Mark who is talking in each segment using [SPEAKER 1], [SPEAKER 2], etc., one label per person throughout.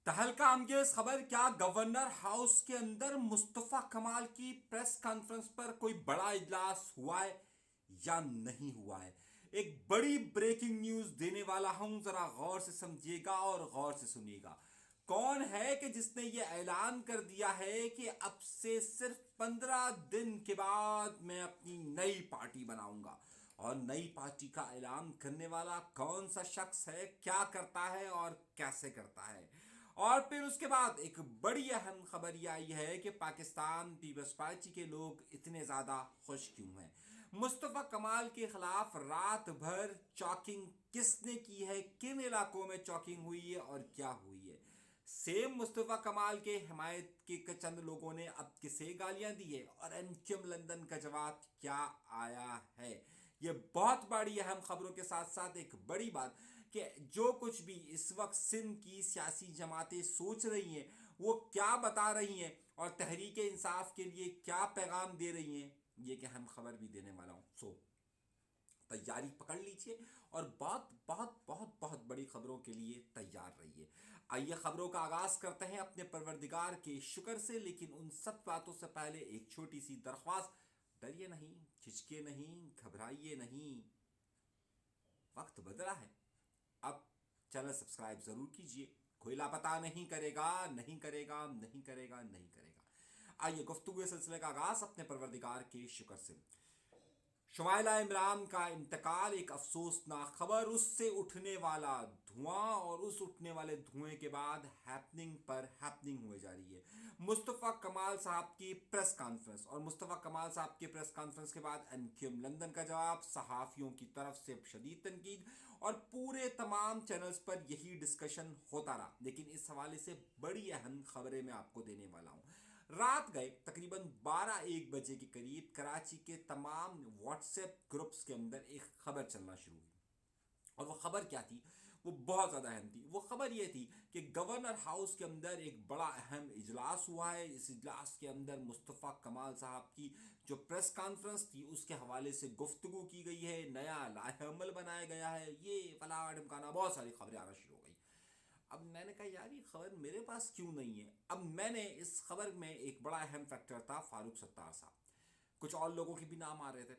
[SPEAKER 1] تہلکہ انگیز خبر، کیا گورنر ہاؤس کے اندر مصطفیٰ کمال کی پریس کانفرنس پر کوئی بڑا اجلاس ہوا ہے یا نہیں ہوا ہے؟ ایک بڑی بریکنگ نیوز دینے والا ہوں، ذرا غور سے سمجھیے گا اور غور سے سنیے گا۔ کون ہے کہ جس نے یہ اعلان کر دیا ہے کہ اب سے صرف 15 دن کے بعد میں اپنی نئی پارٹی بناؤں گا؟ اور نئی پارٹی کا اعلان کرنے والا کون سا شخص ہے، کیا کرتا ہے اور کیسے کرتا ہے؟ اور پھر اس کے بعد ایک بڑی اہم خبر یہ آئی ہے کہ پاکستان پیپلز پارٹی کے لوگ اتنے زیادہ خوش کیوں ہیں؟ مصطفیٰ کمال کے خلاف رات بھر چاکنگ کس نے کی ہے، کن علاقوں میں چاکنگ ہوئی ہے اور کیا ہوئی ہے؟ سیم مصطفیٰ کمال کے حمایت کے چند لوگوں نے اب کسے گالیاں دی ہے، اور این کیم لندن کا جواب کیا آیا ہے؟ یہ بہت بڑی اہم خبروں کے ساتھ ساتھ ایک بڑی بات کہ جو کچھ بھی اس وقت سندھ کی سیاسی جماعتیں سوچ رہی ہیں وہ کیا بتا رہی ہیں، اور تحریک انصاف کے لیے کیا پیغام دے رہی ہیں، یہ کہ اہم خبر بھی دینے والا ہوں۔ تیاری پکڑ لیجئے اور بہت بہت بہت بہت بڑی خبروں کے لیے تیار رہیے۔ آئیے خبروں کا آغاز کرتے ہیں اپنے پروردگار کے شکر سے، لیکن ان سب باتوں سے پہلے ایک چھوٹی سی درخواست: ڈریے نہیں، جھجکے نہیں، گھبرائیے نہیں، وقت بدلا ہے۔ اب چینل سبسکرائب ضرور کیجئے، کوئی لاپتہ نہیں کرے گا، نہیں کرے گا، نہیں کرے گا، نہیں کرے گا۔ آئیے گفتگو سلسلے کا آغاز اپنے پروردگار کے شکر سے۔ شمائلہ عمران کا انتقال ایک افسوسناک خبر، اس سے اٹھنے والا دھواں اور اس اٹھنے والے دھوئیں کے بعد ہیپننگ پر ہیپننگ ہوئے جا رہی ہے۔ مصطفیٰ کمال صاحب کی پریس کانفرنس، اور مصطفیٰ کمال صاحب کی پریس کانفرنس کے بعد این کیم لندن کا جواب، صحافیوں کی طرف سے شدید تنقید، اور پورے تمام چینلز پر یہی ڈسکشن ہوتا رہا۔ لیکن اس حوالے سے بڑی اہم خبریں میں آپ کو دینے والا ہوں۔ رات گئے تقریباً 12-1 بجے کے قریب کراچی کے تمام واٹس ایپ گروپس کے اندر ایک خبر چلنا شروع ہوئی، اور وہ خبر کیا تھی؟ وہ بہت زیادہ اہم تھی۔ وہ خبر یہ تھی کہ گورنر ہاؤس کے اندر ایک بڑا اہم اجلاس ہوا ہے۔ اس اجلاس کے اندر مصطفیٰ کمال صاحب کی جو پریس کانفرنس تھی اس کے حوالے سے گفتگو کی گئی ہے، نیا لائحہ عمل بنایا گیا ہے، یہ فلاں ڈھمکانا، بہت ساری خبریں آنا شروع ہو گئی۔ اب میں نے کہا یار یہ خبر میرے پاس کیوں نہیں ہے؟ اب میں نے اس خبر میں ایک بڑا اہم فیکٹر تھا فاروق ستار صاحب، کچھ اور لوگوں کے بھی نام آ رہے تھے۔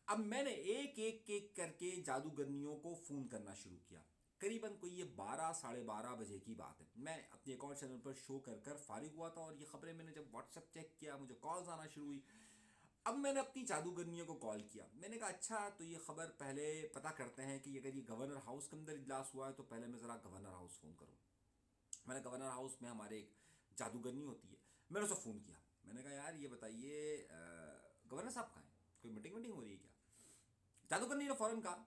[SPEAKER 1] اب میں نے ایک ایک ایک کر کے جادوگرنیوں کو فون کرنا شروع کیا۔ قریباً کوئی یہ 12-12:30 بجے کی بات ہے۔ میں اپنے ایک اور چینل پر شو کر کر فارغ ہوا تھا، اور یہ خبریں میں نے جب واٹس ایپ چیک کیا مجھے کالز آنا شروع ہوئی۔ اب میں نے اپنی جادوگرنیوں کو کال کیا، میں نے کہا اچھا تو یہ خبر پہلے پتہ کرتے ہیں کہ اگر یہ گورنر ہاؤس کے اندر اجلاس ہوا ہے تو پہلے میں ذرا گورنر ہاؤس فون کروں۔ میں نے گورنر ہاؤس میں ہمارے ایک جادوگرنی ہوتی ہے، میں نے اسے فون کیا۔ میں نے کہا یار یہ بتائیے گورنر صاحب کہاں ہیں، کوئی میٹنگ ہو رہی ہے کیا؟ جادوگرنی نے فوراً کہا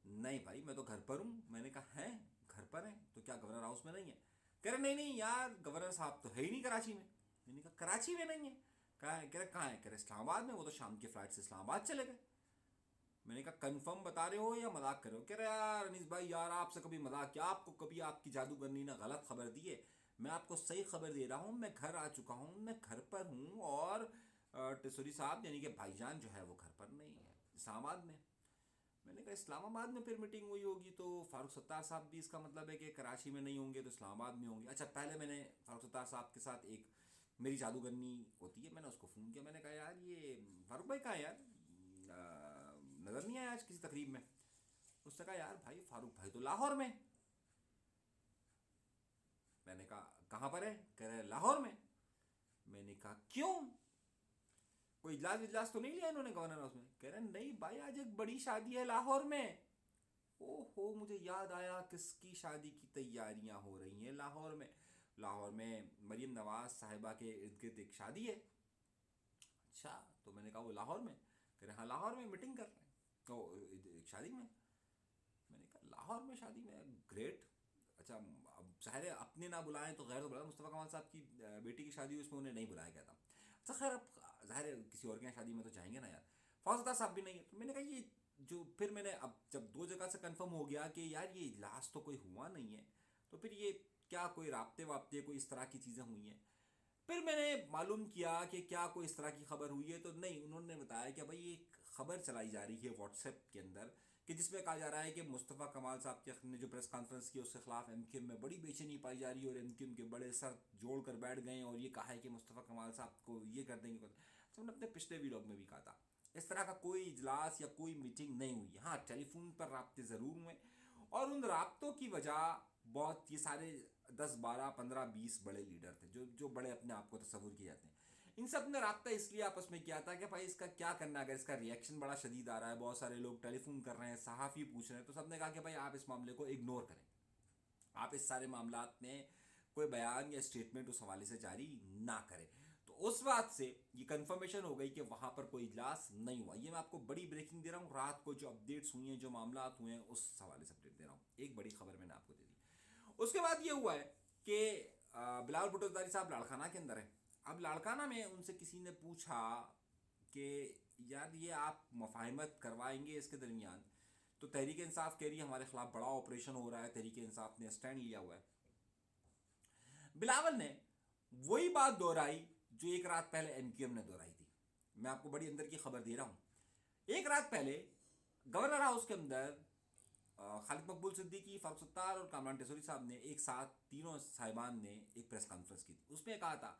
[SPEAKER 1] نہیں بھائی میں تو گھر پر ہوں۔ میں نے کہا ہیں گھر پر ہیں تو کیا گورنر ہاؤس میں نہیں ہے؟ کہہ رہے نہیں نہیں یار گورنر صاحب تو ہے ہی نہیں کراچی میں۔ میں نے کہا کراچی میں نہیں ہے؟ کہہ رہے کہاں ہے؟ کہہ رہے اسلام آباد میں، وہ تو شام کی فلائٹ سے اسلام آباد چلے گئے۔ میں نے کہا کنفرم بتا رہے ہو یا مذاق کر رہے ہو؟ کہہ رہے یار انیس بھائی یار آپ سے کبھی مذاق کیا، آپ کو کبھی آپ کی جادوگرنی نے غلط خبر دی ہے؟ میں آپ کو صحیح خبر دے رہا ہوں، میں گھر آ چکا ہوں، میں گھر پر ہوں، اور ٹسوری صاحب یعنی کہ بھائی جان جو ہے وہ گھر پر نہیں ہے، اسلام آباد میں۔ میں نے کہا اسلام آباد میں پھر میٹنگ ہوئی ہوگی تو فاروق ستار صاحب بھی اس کا مطلب ہے کہ کراچی میں نہیں ہوں گے تو اسلام آباد میں ہوں گے۔ اچھا پہلے میں نے فاروق ستار صاحب کے ساتھ ایک میری جادوگرنی ہوتی ہے، میں نے اس کو فون کیا۔ میں نے کہا یار یہ فاروق بھائی کہاں ہے یار، نظر نہیں آیا آج کسی تقریب میں؟ اس نے کہا یار بھائی فاروق بھائی تو لاہور میں۔ میں نے کہا کہاں پر ہے؟ کہہ رہے لاہور میں۔ میں نے کہا کیوں، کوئی اجلاس تو نہیں لیا انہوں نے گورنر ہاؤس میں؟ کہہ رہے نہیں بھائی آج ایک بڑی شادی ہے لاہور میں۔ او ہو مجھے یاد آیا کس کی شادی کی تیاریاں ہو رہی ہیں لاہور میں۔ لاہور میں مریم نواز صاحبہ کے ارد گرد ایک شادی ہے۔ اچھا تو میں نے کہا وہ لاہور میں؟ کہہ رہے ہاں لاہور میں میٹنگ کر رہے ہیں تو ایک شادی میں۔ میں نے کہا لاہور میں شادی میں، گریٹ۔ اچھا اب ظاہر ہے اپنے نہ بلائیں تو غیر تو بلا، مصطفیٰ کمال صاحب کی بیٹی کی شادی ہوئی اس میں انہیں نہیں بلایا گیا تھا۔ اچھا خیر اب ظاہر ہے کسی اور کے یہاں شادی میں تو جائیں گے نا یار۔ فوزدہ صاحب بھی نہیں ہے تو میں نے کہا یہ جو پھر میں نے اب جب 2 جگہ سے کنفرم ہو گیا کہ یار یہ اجلاس تو کوئی ہوا نہیں ہے تو پھر یہ کیا کوئی رابطے وابطے کوئی اس طرح کی چیزیں ہوئی ہیں؟ پھر میں نے معلوم کیا کہ کیا کوئی اس طرح کی خبر ہوئی ہے تو نہیں، انہوں نے بتایا کہ بھائی ایک خبر چلائی جا رہی ہے واٹس ایپ کے اندر کہ جس میں کہا جا رہا ہے کہ مصطفیٰ کمال صاحب کے نے جو پریس کانفرنس کی اس کے خلاف ایم کیو ایم میں بڑی بے چینی پائی جا رہی ہے اور ایم کیو ایم کے بڑے سر جوڑ کر بیٹھ گئے ہیں اور یہ کہا ہے کہ مصطفیٰ کمال صاحب کو یہ کر دیں گے. ہم نے اپنے پچھلے ویلاگ میں بھی کہا تھا اس طرح کا کوئی اجلاس یا کوئی میٹنگ نہیں ہوئی. ہاں ٹیلی فون پر رابطے ضرور ہوئے اور ان رابطوں کی وجہ بہت یہ سارے 10 12 15 20 بڑے لیڈر تھے جو بڑے اپنے آپ کو تصور کیے جاتے ہیں. ان سب نے رابطہ اس لیے آپس میں کیا تھا کہ بھائی اس کا کیا کرنا ہے, اگر اس کا ریئیکشن بڑا شدید آ رہا ہے, بہت سارے لوگ ٹیلی فون کر رہے ہیں, صحافی پوچھ رہے ہیں, تو سب نے کہا کہ بھائی آپ اس معاملے کو اگنور کریں, آپ اس سارے معاملات میں کوئی بیان یا اسٹیٹمنٹ اس حوالے سے جاری نہ کریں. تو اس بات سے یہ کنفرمیشن ہو گئی کہ وہاں پر کوئی اجلاس نہیں ہوا. یہ میں آپ کو بڑی بریکنگ دے رہا ہوں, رات کو جو اپڈیٹس ہوئی ہیں, جو معاملات ہوئے ہیں, اس حوالے سے اپڈیٹ دے رہا ہوں. ایک بڑی خبر میں نے آپ کو دے دی. اس کے بعد یہ ہوا ہے کہ بلاول بھٹو زرداری صاحب لاڑکانہ کے اندر ہیں. اب لاڑکانہ میں ان سے کسی نے پوچھا کہ یار یہ آپ مفاہمت کروائیں گے اس کے درمیان, تو تحریک انصاف کہہ رہی ہے ہمارے خلاف بڑا آپریشن ہو رہا ہے, تحریک انصاف نے اسٹینڈ لیا ہوا ہے. بلاول نے وہی بات دہرائی جو ایک رات پہلے ایم کیو ایم نے دہرائی تھی. میں آپ کو بڑی اندر کی خبر دے رہا ہوں. ایک رات پہلے گورنر ہاؤس کے اندر خالد مقبول صدیقی, فاروق ستار اور کامران ٹیسوری صاحب نے ایک ساتھ تینوں صاحبان نے ایک پریس کانفرنس کی تھی. اس میں کہا تھا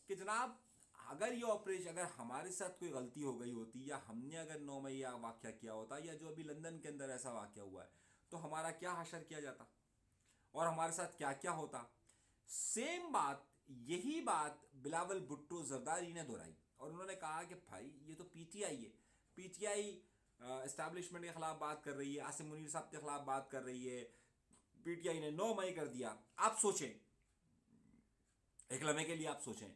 [SPEAKER 1] کہ جناب اگر یہ آپریشن, اگر ہمارے ساتھ کوئی غلطی ہو گئی ہوتی یا ہم نے اگر 9 مئی واقعہ کیا ہوتا یا جو ابھی لندن کے اندر ایسا واقعہ ہوا ہے, تو ہمارا کیا حشر کیا جاتا اور ہمارے ساتھ کیا کیا ہوتا. سیم بات, یہی بات بلاول بھٹو زرداری نے دہرائی اور انہوں نے کہا کہ بھائی یہ تو پی ٹی آئی ہے, پی ٹی آئی اسٹیبلشمنٹ کے خلاف بات کر رہی ہے, عاصم منیر صاحب کے خلاف بات کر رہی ہے, پی ٹی آئی نے 9 مئی کر دیا. آپ سوچیں ایک لمحے کے لیے, آپ سوچیں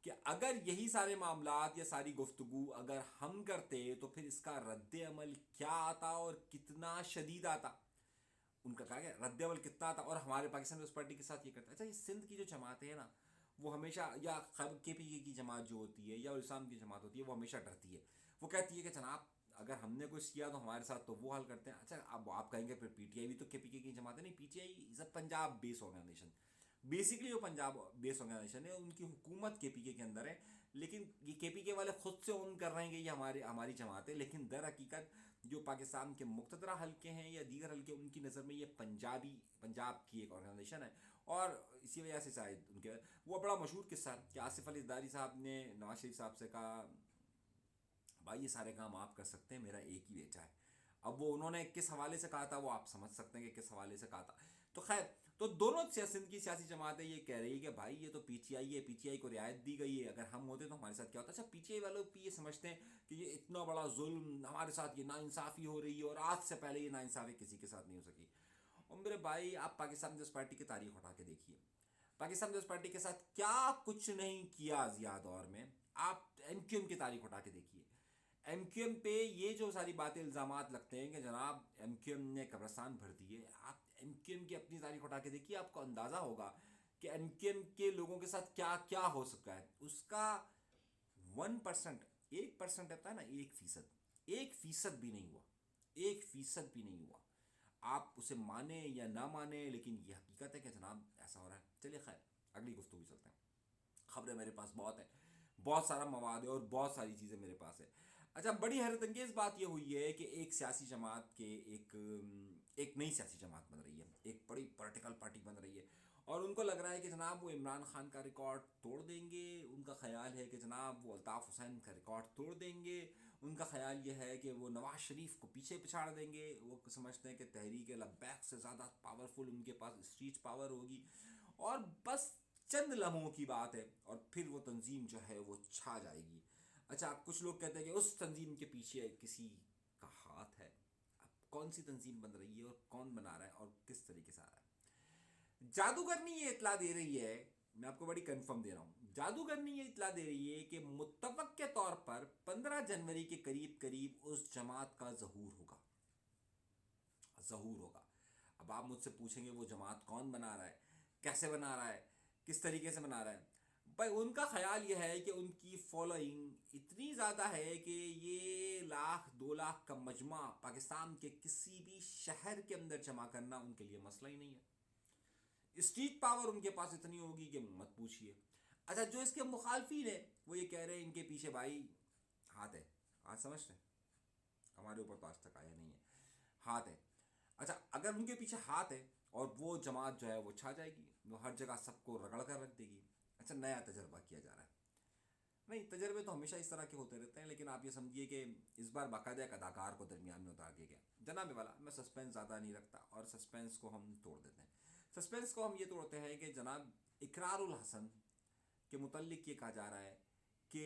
[SPEAKER 1] کہ اگر یہی سارے معاملات یا ساری گفتگو اگر ہم کرتے تو پھر اس کا رد عمل کیا آتا اور کتنا شدید آتا. ان کا کہا کہ رد عمل کتنا آتا, اور ہمارے پاکستان پیپلز پارٹی کے ساتھ یہ کرتا ہے. اچھا, یہ سندھ کی جو جماعتیں ہیں نا, وہ ہمیشہ, یا کے پی کے کی جماعت جو ہوتی ہے یا اسلام کی جماعت ہوتی ہے, وہ ہمیشہ ڈرتی ہے. وہ کہتی ہے کہ جناب اگر ہم نے کچھ کیا تو ہمارے ساتھ تو وہ حل کرتے ہیں. اچھا, اب آپ کہیں گے پھر پی ٹی آئی بھی تو کے پی کے کی جماعت ہے. نہیں, P T I is a Punjab base organisation. Basically وہ پنجاب بیس آرگنائزیشن ہے, ان کی حکومت کے پی کے اندر ہے, لیکن یہ کے پی کے والے خود سے اون کر رہے ہیں کہ یہ ہماری جماعت ہے, لیکن در حقیقت جو پاکستان کے مقتدرہ حلقے ہیں یا دیگر حلقے, ان کی نظر میں یہ پنجاب کی ایک آرگنائزیشن ہے. اور اسی وجہ سے شاید ان کے وہ بڑا مشہور قصہ ہے کہ آصف علی زرداری صاحب نے نواز شریف صاحب سے کہا بھائی یہ سارے کام آپ کر سکتے ہیں, میرا ایک ہی بیٹا ہے. اب وہ انہوں نے کس حوالے سے کہا تھا وہ آپ سمجھ سکتے ہیں کہ کس حوالے سے کہا تھا. تو خیر, تو دونوں سندھ کی سیاسی جماعتیں یہ کہہ رہی ہے کہ بھائی یہ تو پی ٹی آئی ہے, پی ٹی آئی کو رعایت دی گئی ہے, اگر ہم ہوتے تو ہمارے ساتھ کیا ہوتا. اچھا, پی ٹی آئی والوں بھی یہ سمجھتے ہیں کہ یہ اتنا بڑا ظلم, ہمارے ساتھ یہ ناانصافی ہو رہی ہے اور آج سے پہلے یہ ناانصافی کسی کے ساتھ نہیں ہو سکی. اور میرے بھائی آپ پاکستان پیپلز پارٹی کی تاریخ اٹھا کے دیکھیے, پاکستان پیپلز پارٹی کے ساتھ کیا کچھ نہیں کیا ضیاء دور میں. آپ ایم کیو ایم کی تاریخ اٹھا کے دیکھیے, ایم کیو ایم پہ یہ جو ساری باتیں الزامات لگتے ہیں کہ جناب ایم کیو ایم نے قبرستان بھر دیے, آپ ایم کیو ایم کی اپنی تاریخ اٹھا کے دیکھیے, آپ کو اندازہ ہوگا کہ ایم کیو ایم کے لوگوں کے ساتھ کیا کیا ہو سکتا ہے. اس کا 1%, 1% ہوتا ہے نا, 1% بھی نہیں ہوا, 1% بھی نہیں ہوا. آپ اسے مانیں یا نہ مانیں, لیکن یہ حقیقت ہے کہ جناب ایسا ہو رہا ہے. چلیے خیر, اگلی گفتگو چلتے ہیں. خبریں میرے پاس بہت ہیں, بہت سارا مواد ہے اور بہت ساری چیزیں میرے پاس ہے. اچھا, بڑی حیرت انگیز بات یہ ہوئی ہے کہ ایک سیاسی جماعت کے ایک نئی سیاسی جماعت بن رہی ہے, ایک بڑی پولیٹیکل پارٹی بن رہی ہے, اور ان کو لگ رہا ہے کہ جناب وہ عمران خان کا ریکارڈ توڑ دیں گے. ان کا خیال ہے کہ جناب وہ الطاف حسین کا ریکارڈ توڑ دیں گے. ان کا خیال یہ ہے کہ وہ نواز شریف کو پیچھے پچھاڑ دیں گے. وہ سمجھتے ہیں کہ تحریک لبیک سے زیادہ پاورفل ان کے پاس اسٹریٹ پاور ہوگی, اور بس چند لمحوں کی بات ہے اور پھر وہ تنظیم جو ہے وہ چھا جائے گی. اچھا, کچھ لوگ کہتے ہیں کہ اس تنظیم کے پیچھے کسی کا ہاتھ ہے. اب کون سی تنظیم بن رہی ہے اور کون بنا رہا ہے اور کس طریقے سے آ رہا ہے. جادوگرنی یہ اطلاع دے رہی ہے, میں آپ کو بڑی کنفرم دے رہا ہوں, جادوگرنی یہ اطلاع دے رہی ہے کہ متفق کے طور پر 15 جنوری کے قریب اس جماعت کا ظہور ہوگا. اب آپ مجھ سے پوچھیں گے وہ جماعت کون بنا رہا ہے, کیسے بنا رہا ہے, کس طریقے سے بنا رہا ہے. بھائی ان کا خیال یہ ہے کہ ان کی فالوئنگ اتنی زیادہ ہے کہ یہ 1,00,000-2,00,000 کا مجمع پاکستان کے کسی بھی شہر کے اندر جمع کرنا ان کے لیے مسئلہ ہی نہیں ہے. اسٹریٹ پاور ان کے پاس اتنی ہوگی کہ مت پوچھیے. اچھا, جو اس کے مخالفین ہیں وہ یہ کہہ رہے ہیں ان کے پیچھے بھائی ہاتھ ہے. آج سمجھتے ہیں, ہمارے اوپر تو آج تک آیا نہیں ہے. ہاتھ ہے. اچھا اگر ان کے پیچھے ہاتھ ہے اور وہ جماعت جو ہے وہ چھا جائے گی, وہ ہر جگہ سب کو رگڑ کر رکھ دے گی. اچھا نیا تجربہ کیا جا رہا ہے. نہیں, تجربے تو ہمیشہ اس طرح کے ہوتے رہتے ہیں, لیکن آپ یہ سمجھیے کہ اس بار باقاعدہ ایک اداکار کو درمیان میں اتار دیا گیا. جناب والا, میں سسپینس زیادہ نہیں رکھتا اور سسپینس کو ہم توڑ دیتے ہیں. سسپینس کو ہم یہ توڑتے ہیں کہ جناب اقرار الحسن کے متعلق یہ کہا جا رہا ہے کہ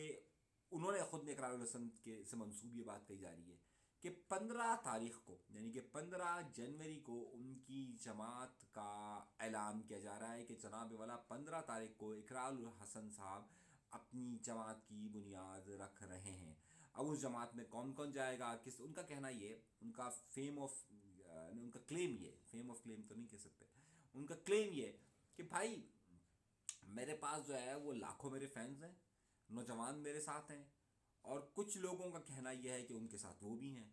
[SPEAKER 1] انہوں نے خود نے اقرار الحسن کے سے منسوب یہ بات کہی جا رہی ہے کہ 15 تاریخ کو, یعنی کہ 15 جنوری کو ان کی جماعت کا اعلان کیا جا رہا ہے کہ جناب والا 15 تاریخ کو اقرار الحسن صاحب اپنی جماعت کی بنیاد رکھ رہے ہیں. اب اس جماعت میں کون کون جائے گا, کس, ان کا کہنا یہ, ان کا ان کا کلیم یہ, فیم آف کلیم تو نہیں کہہ سکتے, ان کا کلیم یہ کہ بھائی میرے پاس جو ہے وہ لاکھوں میرے فینز ہیں, نوجوان میرے ساتھ ہیں, اور کچھ لوگوں کا کہنا یہ ہے کہ ان کے ساتھ وہ بھی ہیں.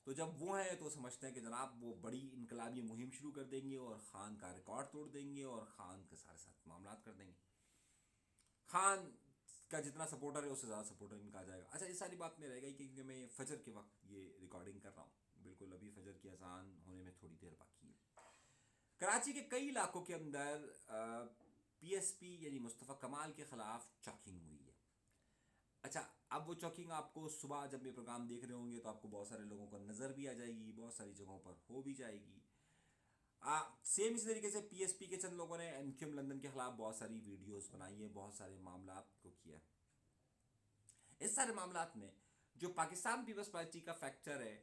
[SPEAKER 1] تو جب وہ ہیں تو سمجھتے ہیں کہ جناب وہ بڑی انقلابی مہم شروع کر دیں گے اور خان کا ریکارڈ توڑ دیں گے اور خان کے سارے ساتھ معاملات کر دیں گے. خان کا جتنا سپورٹر ہے اس سے زیادہ سپورٹر ان کا آ جائے گا. اچھا یہ ساری بات میں رہ گئی کیونکہ میں فجر کے وقت یہ ریکارڈنگ کر رہا ہوں, بالکل ابھی فجر کی اذان ہونے میں تھوڑی دیر باقی ہے. کراچی کے کئی علاقوں کے اندر پی ایس پی یعنی مصطفیٰ کمال کے خلاف چاکنگ ہوئی ہے. اچھا اب وہ چاکنگ آپ کو صبح جب یہ پروگرام دیکھ رہے ہوں گے تو آپ کو بہت سارے لوگوں کو نظر بھی آ جائے گی, بہت ساری جگہوں پر ہو بھی جائے گی. سیم اسی طریقے سے پی ایس پی کے چند لوگوں نے این کیو ایم لندن کے خلاف بہت ساری ویڈیوز بنائی ہیں, بہت سارے معاملات کو کیا. اس سارے معاملات میں جو پاکستان پیپلز پارٹی کا فیکٹر ہے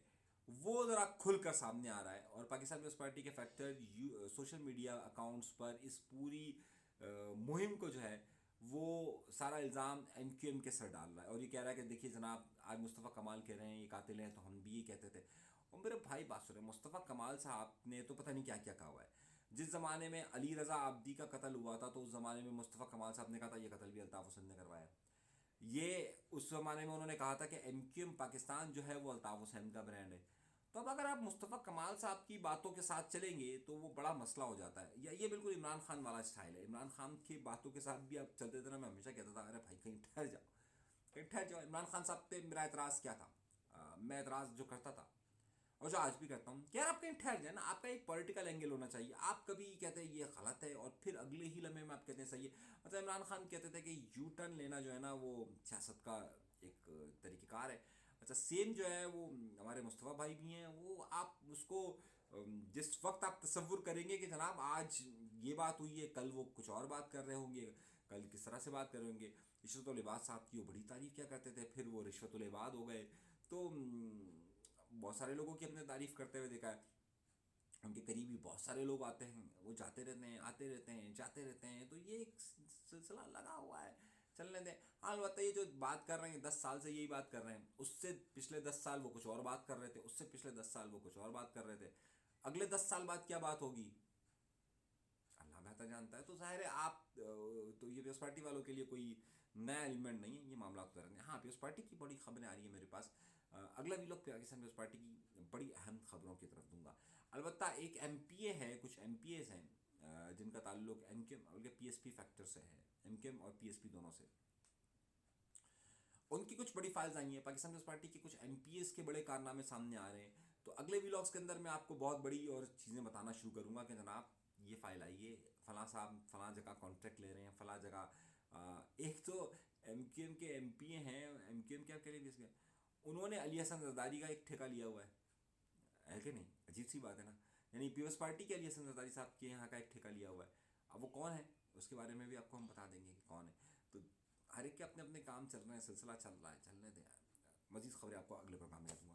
[SPEAKER 1] وہ ذرا کھل کر سامنے آ رہا ہے, اور پاکستان پیپلز پارٹی کے فیکٹر سوشل میڈیا اکاؤنٹس پر اس پوری مہم کو جو ہے وہ سارا الزام ایم کیو ایم کے سر ڈال رہا ہے, اور یہ کہہ رہا ہے کہ دیکھیے جناب آج مصطفیٰ کمال کہہ رہے ہیں یہ قاتل ہیں تو ہم بھی یہ کہتے تھے. اور میرے بھائی بات سن رہے, مصطفیٰ کمال صاحب نے تو پتہ نہیں کیا کیا کہا ہوا ہے. جس زمانے میں علی رضا عابدی کا قتل ہوا تھا تو اس زمانے میں مصطفیٰ کمال صاحب نے کہا تھا یہ قتل بھی الطاف حسین نے کروایا. یہ اس زمانے میں انہوں نے کہا تھا کہ ایم کیو ایم پاکستان جو ہے وہ الطاف حسین کا برانڈ ہے. تو اب اگر آپ مصطفیٰ کمال صاحب کی باتوں کے ساتھ چلیں گے تو وہ بڑا مسئلہ ہو جاتا ہے. یا یہ بالکل عمران خان والا اسٹائل ہے, عمران خان کی باتوں کے ساتھ بھی آپ چلتے تھے نا, میں ہمیشہ کہتا تھا ارے بھائی کہیں ٹھہر جاؤ, کہیں ٹھہر جاؤ. عمران خان صاحب پہ میرا اعتراض کیا تھا, میں اعتراض جو کرتا تھا اور جو آج بھی کرتا ہوں کہ یار آپ کہیں ٹھہر جائیں نا, آپ کا ایک پولیٹیکل اینگل ہونا چاہیے. آپ کبھی کہتے ہیں یہ غلط ہے اور پھر اگلے ہی لمحے میں آپ کہتے ہیں صحیح ہے. مطلب عمران خان کہتے تھے کہ یو ٹرن لینا جو ہے نا وہ سیاست کا ایک طریقہ کار ہے. اچھا سیم جو ہے وہ ہمارے مصطفیٰ بھائی بھی ہیں, وہ آپ اس کو جس وقت آپ تصور کریں گے کہ جناب آج یہ بات ہوئی ہے, کل وہ کچھ اور بات کر رہے ہوں گے, کل کس طرح سے بات کر رہے ہوں گے. رشوت العباد صاحب کی وہ بڑی تعریف کیا کرتے تھے, پھر وہ رشوت العباد ہو گئے. تو بہت سارے لوگوں کی اپنے تعریف کرتے ہوئے دیکھا ہے. ان کے قریبی بہت سارے لوگ آتے ہیں, وہ جاتے رہتے ہیں, آتے رہتے ہیں, جاتے رہتے ہیں. تو یہ ایک سلسلہ لگا ہوا ہے, چلنے دیں. ہاں البتہ یہ جو بات کر رہے ہیں 10 سال سے یہی بات کر رہے ہیں, اس سے پچھلے 10 سال وہ کچھ اور بات کر رہے تھے, اس سے پچھلے 10 سال وہ کچھ اور بات کر رہے تھے. اگلے 10 سال بعد کیا بات ہوگی اللہ بہتر جانتا ہے. تو ظاہر ہے آپ تو یہ پیپلز پارٹی والوں کے لیے کوئی نیا ایلیمنٹ نہیں ہے, یہ معاملات ہوتے رہتے ہیں. ہاں پیپلز پارٹی کی بڑی خبریں آ رہی ہیں میرے پاس, اگلا ویلاگ پاکستان پیپلز پارٹی کی بڑی اہم خبروں کی طرف دوں گا. البتہ ایک ایم پی اے ہے, کچھ ایم پی ایز ہیں جن کا تعلق M Q M P S P factor سے ہے, ایم کیو ایم اور پی ایس پی دونوں سے. ان کی کچھ بڑی فائلز آئی ہیں, پاکستان پیپلز پارٹی کے کچھ ایم پی ایس کے بڑے کارنامے سامنے آ رہے ہیں. تو اگلے ویلاگس کے اندر میں آپ کو بہت بڑی اور چیزیں بتانا شروع کروں گا کہ جناب یہ فائل آئی ہے, فلاں صاحب فلاں جگہ کانٹریکٹ لے رہے ہیں, فلاں جگہ. ایک تو ایم کیو ایم کے ایم پی اے ہیں, ایم کیو ایم کیا کریں گے, انہوں نے علی حسن زرداری کا ایک ٹھیکہ لیا ہوا ہے کہ نہیں, عجیب سی بات ہے نا. یعنی پیپلز پارٹی کے علی حسن زرداری صاحب کے یہاں کا ایک ٹھیکہ لیا ہوا ہے. اب وہ کون ہے اس کے بارے میں بھی آپ کو ہم بتا دیں گے کہ کون ہے. ہر ایک کے اپنے اپنے کام چل رہے ہیں, سلسلہ چل رہا ہے, چلنے دیں. مزید خبریں آپ کو اگلے پروگرام میں دوں گا.